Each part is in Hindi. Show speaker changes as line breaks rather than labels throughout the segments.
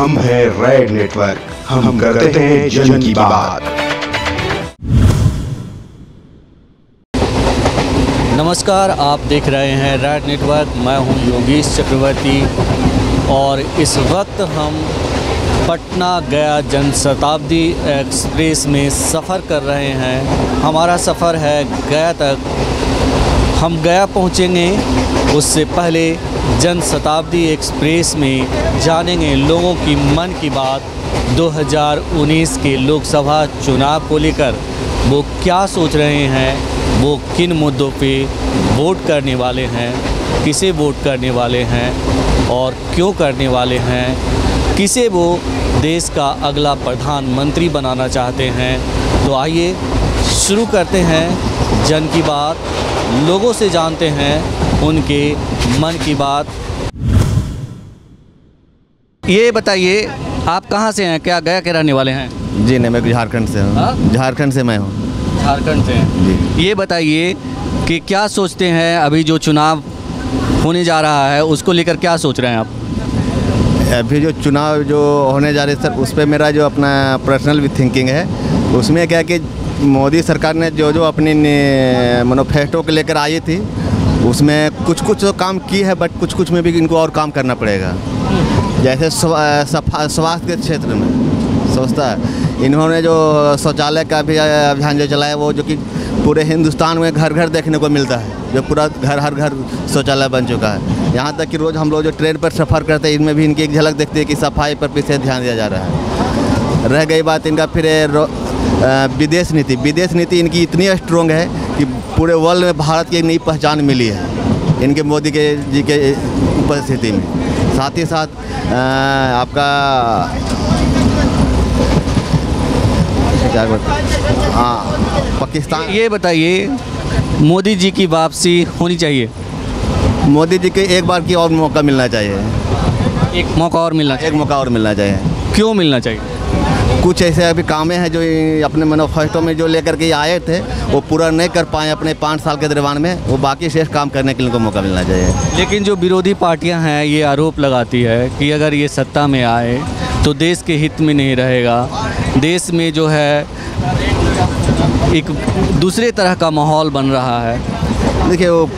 हम हैं रेड नेटवर्क, हम करते हैं जन की बात।
नमस्कार, आप देख रहे हैं रेड नेटवर्क। मैं हूं योगेश चक्रवर्ती और इस वक्त हम पटना गया जनशताब्दी एक्सप्रेस में सफ़र कर रहे हैं। हमारा सफ़र है गया तक। हम गया पहुंचेंगे, उससे पहले जनशताब्दी एक्सप्रेस में जानेंगे लोगों की मन की बात 2019 के लोकसभा चुनाव को लेकर। वो क्या सोच रहे हैं, वो किन मुद्दों पे वोट करने वाले हैं, किसे वोट करने वाले हैं और क्यों करने वाले हैं, किसे वो देश का अगला प्रधानमंत्री बनाना चाहते हैं। तो आइए शुरू करते हैं जन की बात, लोगों से जानते हैं उनके मन की बात। ये बताइए, आप कहाँ से हैं? क्या गया के रहने वाले हैं?
जी नहीं, मैं झारखंड से हूँ। झारखंड से मैं हूँ।
झारखंड से हैं जी। ये बताइए कि क्या सोचते हैं, अभी जो चुनाव होने जा रहा है उसको लेकर क्या सोच रहे हैं आप?
अभी जो चुनाव जो होने जा रहे हैं सर, उस पर मेरा जो अपना पर्सनल भी थिंकिंग है, उसमें क्या है कि मोदी सरकार ने जो अपनी मैनिफेस्टो को लेकर आई थी, उसमें कुछ तो काम की है, बट कुछ में भी इनको और काम करना पड़ेगा। जैसे स्वास्थ्य के क्षेत्र में सोचता है, इन्होंने जो शौचालय का भी अभियान जो चलाया, वो जो कि पूरे हिंदुस्तान में घर घर देखने को मिलता है, जो पूरा हर घर शौचालय बन चुका है। यहाँ तक कि रोज़ हम लोग जो ट्रेन पर सफ़र करते हैं, इनमें भी इनकी एक झलक देखते हैं कि सफाई पर विशेष ध्यान दिया जा रहा है। रह गई बात इनका फिर विदेश नीति इनकी इतनी स्ट्रॉन्ग है कि पूरे वर्ल्ड में भारत की एक नई पहचान मिली है इनके मोदी के जी के उपस्थिति में। साथ ही साथ आपका क्या पाकिस्तान।
ये बताइए, मोदी जी की वापसी होनी चाहिए?
मोदी जी के एक बार की और मौका मिलना चाहिए।
एक मौका और मिलना चाहिए?
एक मौका और मिलना चाहिए।
क्यों मिलना चाहिए?
कुछ ऐसे अभी कामें हैं जो अपने मैनिफेस्टो में जो लेकर के आए थे, वो पूरा नहीं कर पाए अपने 5 साल के दरम्यान में। वो बाकी शेष काम करने के लिए उनको मौका मिलना चाहिए।
लेकिन जो विरोधी पार्टियां हैं, ये आरोप लगाती है कि अगर ये सत्ता में आए तो देश के हित में नहीं रहेगा। देश में जो है एक दूसरे तरह का माहौल बन रहा है।
देखिए, वो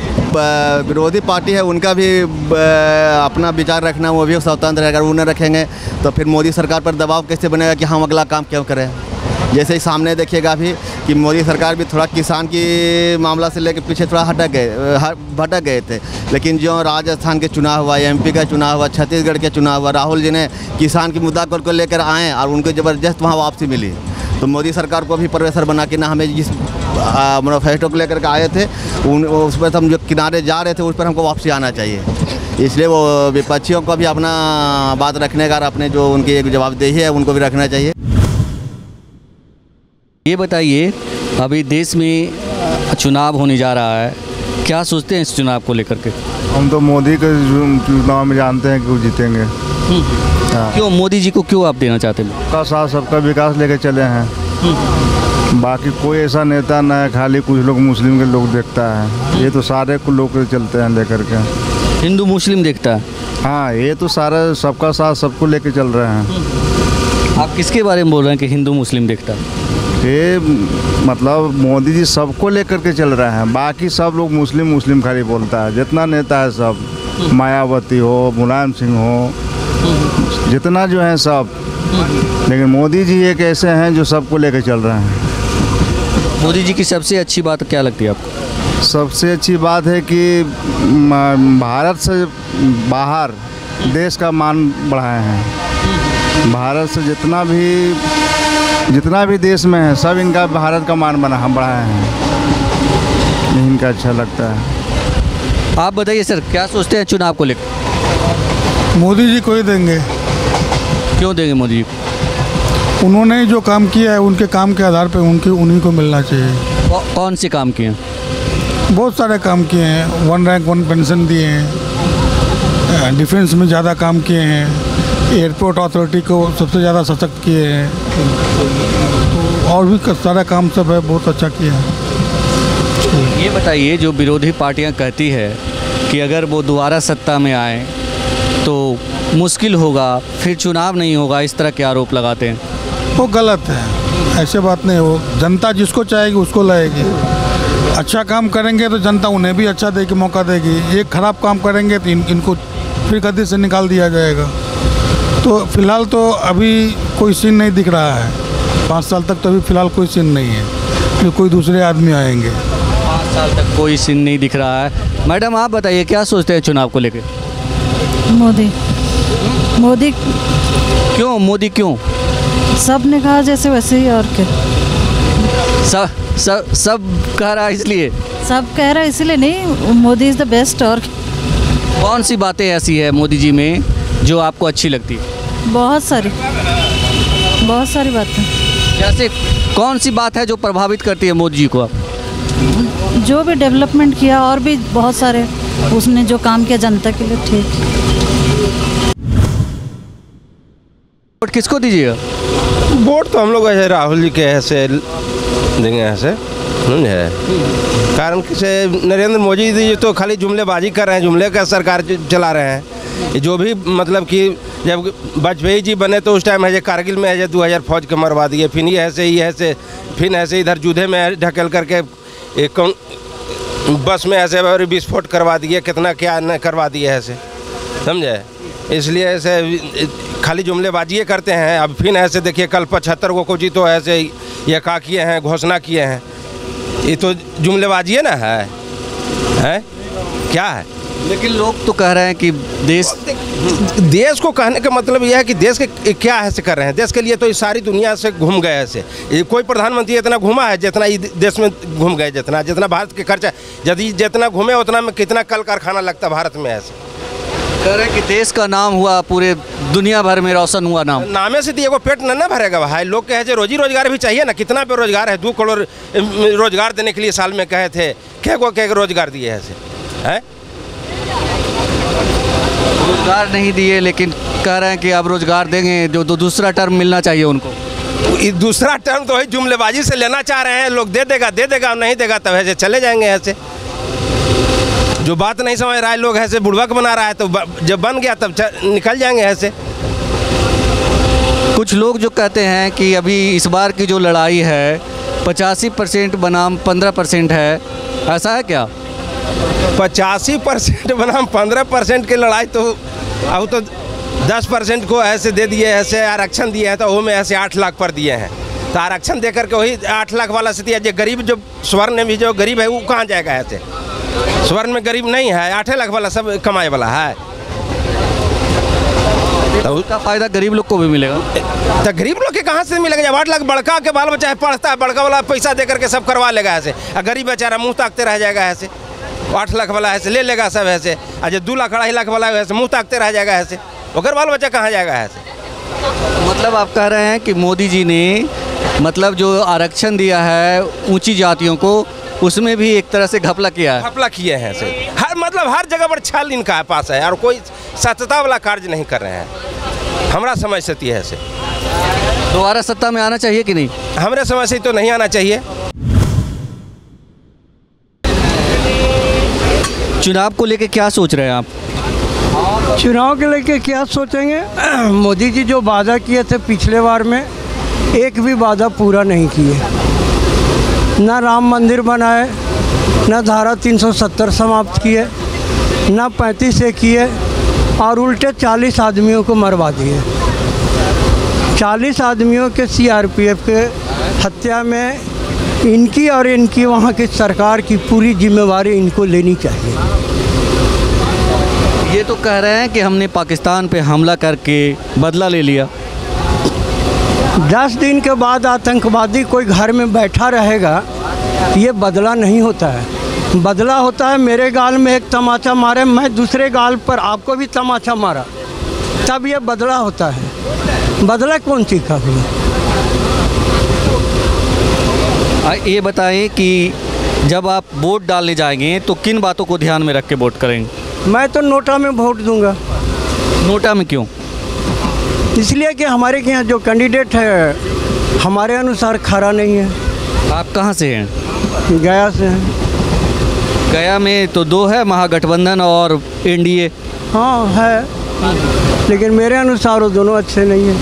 विरोधी पार्टी है, उनका भी अपना विचार रखना, वो भी स्वतंत्र है। अगर वो न रखेंगे तो फिर मोदी सरकार पर दबाव कैसे बनेगा कि हम अगला काम क्यों करें। जैसे ही सामने देखिएगा अभी कि मोदी सरकार भी थोड़ा किसान की मामला से लेकर पीछे थोड़ा भटक गए थे। लेकिन जो राजस्थान के चुनाव हुआ, MP का चुनाव हुआ, छत्तीसगढ़ के चुनाव हुआ, राहुल जी ने किसान की मुद्दा को लेकर आए और उनको ज़बरदस्त वहाँ वापसी मिली। तो मोदी सरकार को भी प्रेशर बना के ना, हमें जिस मैनिफेस्टो को लेकर के आए थे उस पर हम जो किनारे जा रहे थे, उस पर हमको वापसी आना चाहिए। इसलिए वो विपक्षियों को भी अपना बात रखने का, अपने जो उनकी एक जवाबदेही है उनको भी रखना चाहिए।
ये बताइए, अभी देश में चुनाव होने जा रहा है, क्या सोचते हैं इस चुनाव को लेकर के?
हम तो मोदी के चुनाव में जानते हैं कि वो जीतेंगे।
क्यों मोदी जी को क्यों आप देना चाहते हैं?
सबका साथ सबका विकास लेके चले हैं। बाकी कोई ऐसा नेता न है, खाली कुछ लोग मुस्लिम के लोग देखता है। ये तो सारे को लोग चलते हैं लेकर के।
हिंदू मुस्लिम देखता है?
हाँ, ये तो सारे सबका साथ सबको लेके चल रहे हैं।
आप किसके बारे में बोल रहे हैं कि हिंदू मुस्लिम देखता है?
ये मतलब मोदी जी सबको लेकर के चल रहे हैं। बाकी सब लोग मुस्लिम खाली बोलता है। जितना नेता है सब, मायावती हो, मुलायम सिंह हो, जितना जो है सब, लेकिन मोदी जी एक ऐसे हैं जो सबको लेकर चल रहे हैं।
मोदी जी की सबसे अच्छी बात क्या लगती है आपको?
सबसे अच्छी बात है कि भारत से बाहर देश का मान बढ़ाए हैं। भारत से जितना भी देश में है, सब इनका भारत का मान बढ़ाए हैं। इनका अच्छा लगता है।
आप बताइए सर, क्या सोचते हैं चुनाव को लेकर?
मोदी जी को ही देंगे।
क्यों देंगे मोदी जी?
उन्होंने जो काम किया है, उनके काम के आधार पर उन्हीं को मिलना चाहिए।
कौन से काम किए हैं?
बहुत सारे काम किए हैं। 1 रैंक 1 पेंशन दिए हैं, डिफेंस में ज़्यादा काम किए हैं, एयरपोर्ट अथॉरिटी को सबसे ज़्यादा सशक्त किए हैं, तो और भी सारा काम सब है, बहुत अच्छा किया है।
ये बताइए, जो विरोधी पार्टियां कहती है कि अगर वो दोबारा सत्ता में आए तो मुश्किल होगा, फिर चुनाव नहीं होगा, इस तरह के आरोप लगाते हैं।
वो गलत है, ऐसे बात नहीं हो। जनता जिसको चाहेगी उसको लाएगी। अच्छा काम करेंगे तो जनता उन्हें भी अच्छा देगी, मौका देगी। एक खराब काम करेंगे तो इनको फिर गद्दी से निकाल दिया जाएगा। तो फिलहाल तो अभी कोई सीन नहीं दिख रहा है। 5 साल तक तो अभी फ़िलहाल कोई सीन नहीं है, फिर कोई दूसरे आदमी आएंगे।
5 साल तक कोई सीन नहीं दिख रहा है। मैडम आप बताइए, क्या सोचते हैं चुनाव को लेकर?
मोदी।
क्यों मोदी क्यों?
सब ने कहा जैसे वैसे ही, और क्या।
सब कह रहा है इसलिए?
सब कह रहा है इसलिए नहीं, मोदी इज़ द बेस्ट। और
कौन सी बातें ऐसी है मोदी जी में जो आपको अच्छी लगती है?
बहुत सारी बातें।
जैसे कौन सी बात है जो प्रभावित करती है मोदी जी को? आप
जो भी डेवलपमेंट किया, और भी बहुत सारे उसने जो काम किया जनता के लिए, ठीक।
वोट किसको दीजिएगा?
वोट तो हम लोग ऐसे राहुल जी के ऐसे देंगे, ऐसे है। कारण किसे नरेंद्र मोदी जी तो खाली जुमलेबाजी कर रहे हैं, जुमले का सरकार चला रहे हैं। जो भी मतलब कि जब वाजपेयी जी बने तो उस टाइम है कारगिल में है 2000 फौज के मरवा दिए, फिर ये ऐसे फिर ऐसे इधर जूधे में ढकेल करके एक बस में ऐसे विस्फोट करवा दिए, कितना क्या न करवा दिए ऐसे, समझे। इसलिए ऐसे खाली जुमलेबाजी करते हैं। अब फिर ऐसे देखिए कल 75 को जी तो ऐसे ये का किए हैं, घोषणा किए हैं। ये तो जुमलेबाजी है ना, है क्या है?
लेकिन लोग तो कह रहे हैं कि
देश को कहने का मतलब यह है कि देश के क्या ऐसे कर रहे हैं। देश के लिए तो इस सारी दुनिया से घूम गए ऐसे। कोई प्रधानमंत्री इतना घूमा है जितना देश में घूम गए, जितना भारत के खर्चा, यदि जितना घूमे उतना में कितना कल कारखाना लगता भारत में। ऐसे
कह रहे हैं कि देश का नाम हुआ, पूरे दुनिया भर में रोशन हुआ नाम।
नामे से दिए को पेट न भरेगा भाई। लोग कहे जो रोजी रोजगार भी चाहिए ना। कितना बेरोजगार है, 2 करोड़ रोजगार देने के लिए साल में कहे थे, क्या रोजगार दिए ऐसे है?
रोजगार नहीं दिए, लेकिन कह रहे हैं कि अब रोजगार देंगे, जो दूसरा टर्म मिलना चाहिए उनको।
दूसरा टर्म तो वही जुमलेबाजी से लेना चाह रहे हैं लोग। दे देगा नहीं देगा तब ऐसे चले जाएंगे। ऐसे जो बात नहीं समझ रहा है लोग ऐसे बुड़बक बना रहा है, तो जब बन गया तब निकल जाएंगे ऐसे।
कुछ लोग जो कहते हैं कि अभी इस बार की जो लड़ाई है 85% बनाम 15% है, ऐसा है क्या?
85% बनाम 15% की लड़ाई तो अब तो 10% को ऐसे दे दिए, ऐसे आरक्षण दिए हैं, तो वो में ऐसे 8 लाख पर दिए हैं। तो आरक्षण देकर के वही 8 लाख वाला से दिया। जो गरीब, जो स्वर्ण में जो गरीब है वो कहाँ जाएगा? ऐसे स्वर्ण में गरीब नहीं है, 8 लाख वाला सब कमाए वाला है।
तो उसका फायदा गरीब लोग को भी मिलेगा।
तो गरीब लोग के कहाँ से मिलेगा? जब 8 लाख बड़का के बाल बच्चा है पढ़ता है, बड़का वाला पैसा दे करके सब करवा लेगा ऐसे, और गरीब बेचारा मुँह ताकते रह जाएगा ऐसे। 8 लाख वाला ऐसे ले लेगा सब ऐसे, और जो 2 लाख 2.5 लाख वाला ऐसे मुँह ताकते रह जाएगा ऐसे। अगर बाल बच्चा कहाँ जाएगा ऐसे?
मतलब आप कह रहे हैं कि मोदी जी ने मतलब जो आरक्षण दिया है ऊंची जातियों को, उसमें भी एक तरह से घपला किया है।
घपला किए हैं ऐसे। हर जगह पर छल इनका पास है, और कोई सत्यता वाला कार्य नहीं कर रहे हैं। हमारा समझ से है ऐसे।
दोबारा सत्ता में आना चाहिए कि नहीं?
हमारे समझ से तो नहीं आना चाहिए।
चुनाव को लेके क्या सोच रहे हैं आप?
चुनाव के लेके क्या सोचेंगे? मोदी जी जो वादा किए थे पिछले बार में, एक भी वादा पूरा नहीं किए। ना राम मंदिर बनाए, ना धारा 370 समाप्त किए, ना 35 किए, और उल्टे 40 आदमियों को मरवा दिए। 40 आदमियों के सीआरपीएफ के हत्या में इनकी और इनकी वहाँ की सरकार की पूरी जिम्मेवारी इनको लेनी चाहिए।
ये तो कह रहे हैं कि हमने पाकिस्तान पे हमला करके बदला ले लिया।
10 दिन के बाद आतंकवादी कोई घर में बैठा रहेगा, ये बदला नहीं होता है। बदला होता है मेरे गाल में एक तमाचा मारे, मैं दूसरे गाल पर आपको भी तमाचा मारा, तब ये बदला होता है। बदला कौन चीज़ का हुआ?
ये बताएं कि जब आप वोट डालने जाएंगे तो किन बातों को ध्यान में रख के वोट करेंगे?
मैं तो नोटा में वोट दूंगा।
नोटा में क्यों?
इसलिए कि हमारे के यहाँ जो कैंडिडेट है हमारे अनुसार खरा नहीं है।
आप कहाँ से हैं?
गया से हैं।
गया में तो 2 है, महागठबंधन और एनडीए।
हाँ है, लेकिन मेरे अनुसार वो दोनों अच्छे नहीं हैं।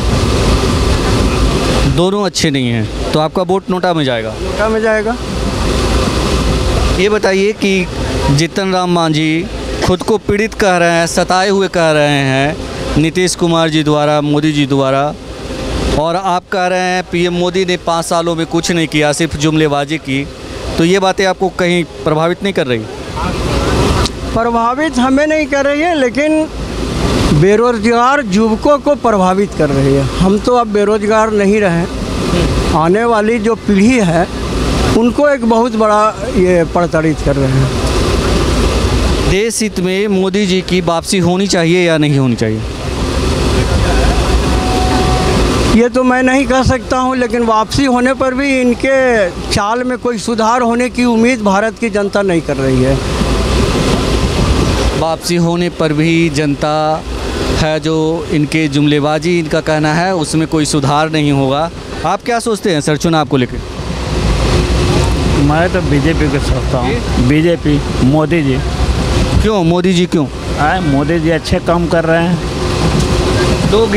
दोनों अच्छे नहीं हैं, तो आपका वोट नोटा में जाएगा?
नोटा में जाएगा।
ये बताइए कि जीतन राम मांझी खुद को पीड़ित कह रहे हैं, सताए हुए कह रहे हैं नीतीश कुमार जी द्वारा, मोदी जी द्वारा, और आप कह रहे हैं पीएम मोदी ने 5 सालों में कुछ नहीं किया, सिर्फ जुमलेबाजी की, तो ये बातें आपको कहीं प्रभावित नहीं कर रही?
प्रभावित हमें नहीं कर रही है, लेकिन बेरोजगार युवकों को प्रभावित कर रही है। हम तो अब बेरोजगार नहीं रहे, आने वाली जो पीढ़ी है उनको एक बहुत बड़ा ये प्रताड़ित कर रहे हैं।
देश हित में मोदी जी की वापसी होनी चाहिए या नहीं होनी चाहिए?
ये तो मैं नहीं कह सकता हूँ, लेकिन वापसी होने पर भी इनके चाल में कोई सुधार होने की उम्मीद भारत की जनता नहीं कर रही है।
वापसी होने पर भी जनता है जो इनके जुमलेबाजी, इनका कहना है उसमें कोई सुधार नहीं होगा। आप क्या सोचते हैं सर चुनाव को लेकर?
मैं तो बीजेपी को सोचता हूँ। बीजेपी, मोदी जी।
क्यों मोदी जी क्यों?
मोदी जी अच्छे काम कर रहे हैं।
लोग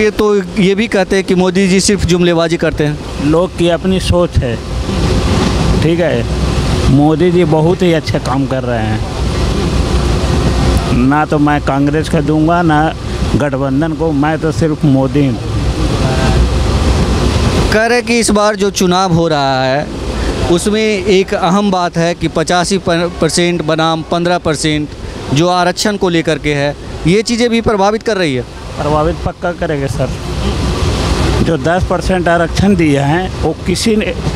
ये भी कहते हैं कि मोदी जी सिर्फ जुमलेबाजी करते हैं।
लोग की अपनी सोच है, ठीक है। मोदी जी बहुत ही अच्छे काम कर रहे हैं। ना तो मैं कांग्रेस का दूंगा ना गठबंधन को, मैं तो सिर्फ मोदी हूँ।
कह रहे कि इस बार जो चुनाव हो रहा है उसमें एक अहम बात है कि 85% बनाम 15% जो आरक्षण को लेकर के है, ये चीज़ें भी प्रभावित कर रही है।
प्रभावित पक्का करेंगे सर। जो 10% आरक्षण दिए हैं वो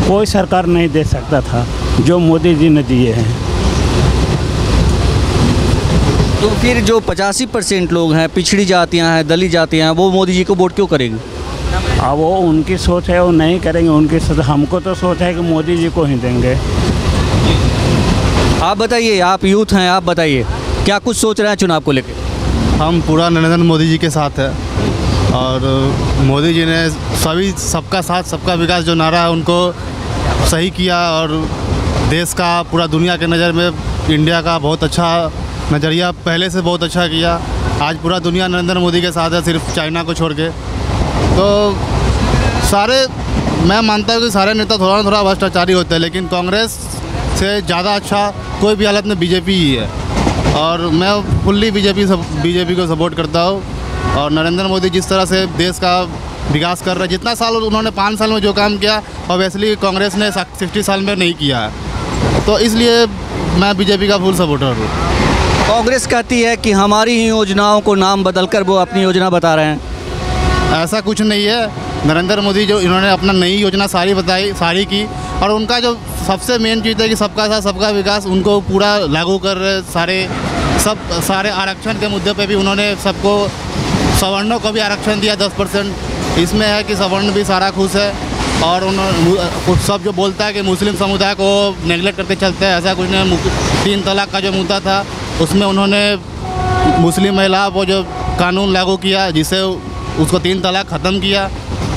कोई सरकार नहीं दे सकता था, जो मोदी जी ने दिए हैं।
तो फिर जो 85% लोग हैं, पिछड़ी जातियां हैं, दलित जातियां हैं, वो मोदी जी को वोट क्यों करेंगे?
अब वो उनकी सोच है, वो नहीं करेंगे। उनकी सोच, हमको तो सोच है कि मोदी जी को ही देंगे।
आप बताइए, आप यूथ हैं, आप बताइए क्या कुछ सोच रहे हैं चुनाव को लेकर?
हम पूरा नरेंद्र मोदी जी के साथ है, और मोदी जी ने सबका साथ सबका विकास जो नारा है उनको सही किया, और देश का पूरा दुनिया के नज़र में इंडिया का बहुत अच्छा नज़रिया पहले से बहुत अच्छा किया। आज पूरा दुनिया नरेंद्र मोदी के साथ है, सिर्फ चाइना को छोड़ के। तो मैं मानता हूँ कि सारे नेता थोड़ा ना थोड़ा भ्रष्टाचारी होते हैं, लेकिन कांग्रेस से ज़्यादा अच्छा कोई भी हालत में बीजेपी ही है, और मैं फुल्ली बीजेपी को सपोर्ट करता हूँ। और नरेंद्र मोदी जिस तरह से देश का विकास कर रहे हैं, जितना साल उन्होंने 5 साल में जो काम किया, ऑब्वियसली कांग्रेस ने 60 साल में नहीं किया है। तो इसलिए मैं बीजेपी का फुल सपोर्टर हूँ।
कांग्रेस कहती है कि हमारी ही योजनाओं को नाम बदलकर वो अपनी योजना बता रहे हैं।
ऐसा कुछ नहीं है। नरेंद्र मोदी जो इन्होंने अपना नई योजना सारी बताई, सारी की, और उनका जो सबसे मेन चीज़ है कि सबका साथ सबका विकास, उनको पूरा लागू कर रहे। सारे आरक्षण के मुद्दे पे भी उन्होंने सबको, सवर्णों को भी आरक्षण दिया 10%। इसमें है कि सवर्ण भी सारा खुश है, और उन्होंने सब जो बोलता है कि मुस्लिम समुदाय को नेगलेक्ट करके चलते हैं, ऐसा कुछ नहीं। 3 तलाक का जो मुद्दा था उसमें उन्होंने मुस्लिम महिला को जो कानून लागू किया, जिससे उसको 3 तलाक ख़त्म किया,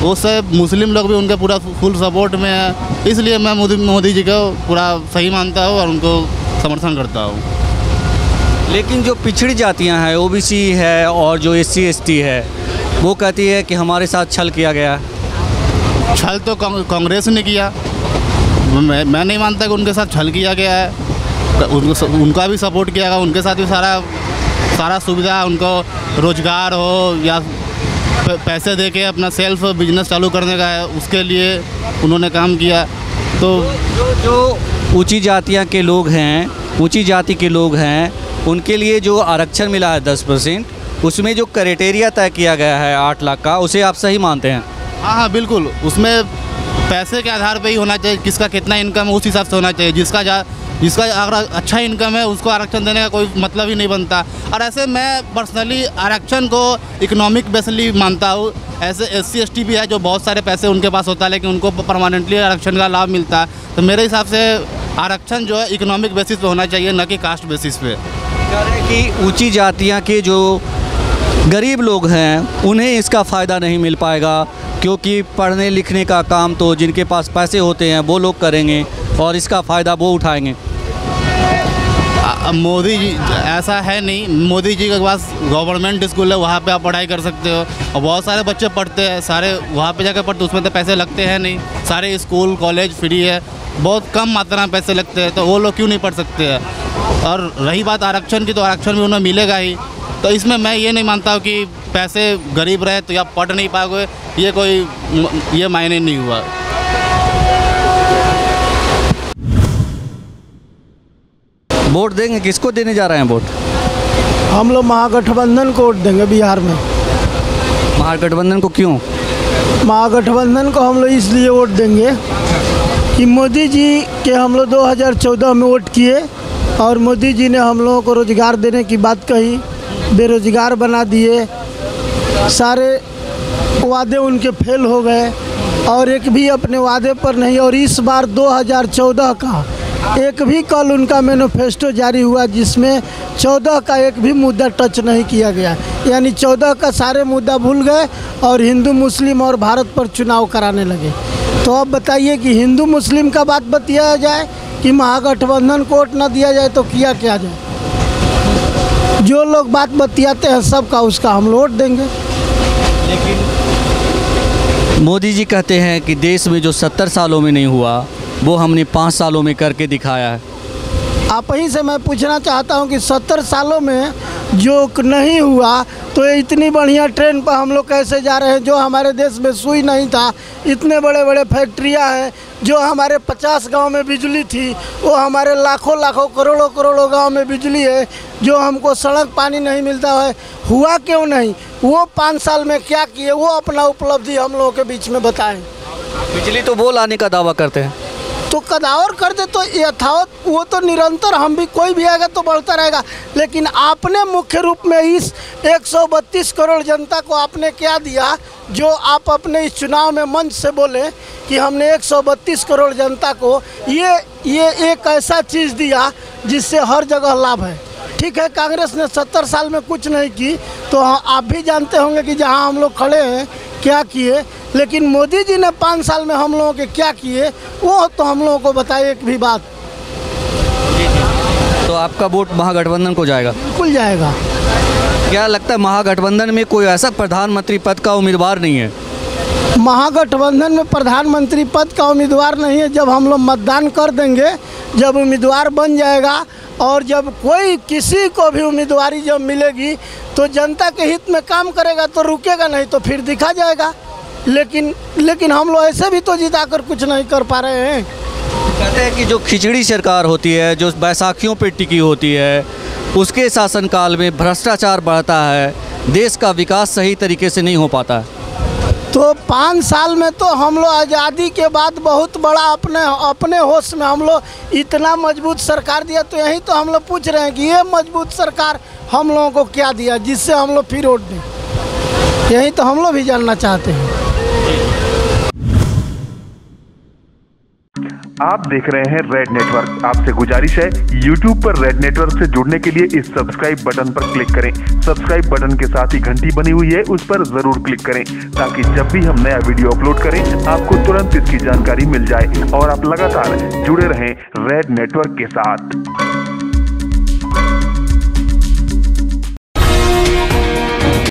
उससे मुस्लिम लोग भी उनके पूरा फुल सपोर्ट में है। इसलिए मैं मोदी जी को पूरा सही मानता हूँ और उनको समर्थन करता हूँ।
लेकिन जो पिछड़ी जातियां हैं, ओबीसी है और जो SC ST है, वो कहती है कि हमारे साथ छल किया गया।
छल तो कांग्रेस ने किया, मैं नहीं मानता कि उनके साथ छल किया गया है। उनका भी सपोर्ट किया गया, उनके साथ भी सारा सुविधा, उनको रोजगार हो या पैसे दे के अपना सेल्फ बिजनेस चालू करने का है, उसके लिए उन्होंने काम किया। तो
जो ऊंची जातियां के लोग हैं, ऊंची जाति के लोग हैं, उनके लिए जो आरक्षण मिला है 10%, उसमें जो क्राइटेरिया तय किया गया है 8 लाख का, उसे आप सही मानते हैं?
हाँ, बिल्कुल। उसमें पैसे के आधार पे ही होना चाहिए, किसका कितना इनकम है उस हिसाब से होना चाहिए। जिसका अगर अच्छा इनकम है उसको आरक्षण देने का कोई मतलब ही नहीं बनता। और ऐसे मैं पर्सनली आरक्षण को इकोनॉमिक बेसली मानता हूँ। ऐसे SC ST भी है जो बहुत सारे पैसे उनके पास होता है, लेकिन उनको परमानेंटली आरक्षण का लाभ मिलता है। तो मेरे हिसाब से आरक्षण जो है इकोनॉमिक बेसिस पे होना चाहिए, न कि कास्ट बेसिस पे।
कह रहे हैं कि ऊंची जातियां के जो गरीब लोग हैं उन्हें इसका फ़ायदा नहीं मिल पाएगा, क्योंकि पढ़ने लिखने का काम तो जिनके पास पैसे होते हैं वो लोग करेंगे और इसका फ़ायदा वो उठाएंगे।
अब मोदी जी ऐसा है नहीं, मोदी जी के पास गवर्नमेंट स्कूल है, वहाँ पे आप पढ़ाई कर सकते हो और बहुत सारे बच्चे पढ़ते हैं, सारे वहाँ पे जाकर पढ़ते, उसमें तो पैसे लगते हैं नहीं, सारे स्कूल कॉलेज फ्री है, बहुत कम मात्रा में पैसे लगते हैं, तो वो लोग क्यों नहीं पढ़ सकते हैं। और रही बात आरक्षण की, तो आरक्षण भी उन्हें मिलेगा ही, तो इसमें मैं ये नहीं मानता हूँ कि पैसे गरीब रहे तो या पढ़ नहीं पाओगे, ये मायने नहीं हुआ।
वोट देंगे, किसको देने जा रहे हैं वोट?
हम लोग महागठबंधन को वोट देंगे बिहार में।
महागठबंधन को क्यों?
महागठबंधन को हम लोग इसलिए वोट देंगे कि मोदी जी के हम लोग 2014 में वोट किए और मोदी जी ने हम लोगों को रोज़गार देने की बात कही, बेरोज़गार बना दिए, सारे वादे उनके फेल हो गए और एक भी अपने वादे पर नहीं। और इस बार 2014 का एक भी कल उनका मैनिफेस्टो जारी हुआ जिसमें 14 का एक भी मुद्दा टच नहीं किया गया, यानी 14 का सारे मुद्दा भूल गए और हिंदू मुस्लिम और भारत पर चुनाव कराने लगे। तो अब बताइए कि हिंदू मुस्लिम का बात बतिया जाए कि महागठबंधन को वोट न दिया जाए, तो किया क्या जाए? जो लोग बात बतियाते हैं सबका उसका हम लोग वोट देंगे।
लेकिन मोदी जी कहते हैं कि देश में जो 70 सालों में नहीं हुआ वो हमने 5 सालों में करके दिखाया है।
आप ही से मैं पूछना चाहता हूं कि 70 सालों में जो नहीं हुआ तो ये इतनी बढ़िया ट्रेन पर हम लोग कैसे जा रहे हैं? जो हमारे देश में सुई नहीं था, इतने बड़े बड़े फैक्ट्रियां हैं, जो हमारे 50 गांव में बिजली थी वो हमारे लाखों लाखों करोड़ों करोड़ों गांव में बिजली है, जो हमको सड़क पानी नहीं मिलता है, हुआ क्यों नहीं? वो 5 साल में क्या किए, वो अपना उपलब्धि हम लोगों के बीच में बताएं।
बिजली तो वो लाने का दावा करते हैं,
तो कदावर कर दे तो यथावत वो तो निरंतर हम भी कोई भी आएगा तो बढ़ता रहेगा। लेकिन आपने मुख्य रूप में इस 132 करोड़ जनता को आपने क्या दिया, जो आप अपने इस चुनाव में मंच से बोले कि हमने 132 करोड़ जनता को ये एक ऐसा चीज़ दिया जिससे हर जगह लाभ है। ठीक है, कांग्रेस ने 70 साल में कुछ नहीं की, तो आप भी जानते होंगे कि जहां हम लोग खड़े हैं क्या किए, लेकिन मोदी जी ने 5 साल में हम लोगों के क्या किए वो तो हम लोगों को बताइए एक भी बात।
तो आपका वोट महागठबंधन को जाएगा?
बिल्कुल जाएगा।
क्या लगता है महागठबंधन में कोई ऐसा प्रधानमंत्री पद का उम्मीदवार नहीं है?
महागठबंधन में प्रधानमंत्री पद का उम्मीदवार नहीं है। जब हम लोग मतदान कर देंगे, जब उम्मीदवार बन जाएगा और जब कोई किसी को भी उम्मीदवारी जब मिलेगी तो जनता के हित में काम करेगा तो रुकेगा नहीं, तो फिर दिखा जाएगा। लेकिन हम लोग ऐसे भी तो जिताकर कुछ नहीं कर पा रहे हैं।
कहते हैं कि जो खिचड़ी सरकार होती है, जो बैसाखियों पे टिकी होती है, उसके शासनकाल में भ्रष्टाचार बढ़ता है, देश का विकास सही तरीके से नहीं हो पाता है।
तो 5 साल में तो हम लोग आज़ादी के बाद बहुत बड़ा अपने होश में हम लोग इतना मजबूत सरकार दिया, तो यही तो हम लोग पूछ रहे हैं कि ये मजबूत सरकार हम लोगों को क्या दिया जिससे हम लोग फिर वोट दें। यही तो हम लोग भी जानना चाहते हैं।
आप देख रहे हैं रेड नेटवर्क। आपसे गुजारिश है, YouTube पर रेड नेटवर्क से जुड़ने के लिए इस सब्सक्राइब बटन पर क्लिक करें। सब्सक्राइब बटन के साथ ही घंटी बनी हुई है, उस पर जरूर क्लिक करें ताकि जब भी हम नया वीडियो अपलोड करें आपको तुरंत इसकी जानकारी मिल जाए और आप लगातार जुड़े रहें रेड नेटवर्क के साथ।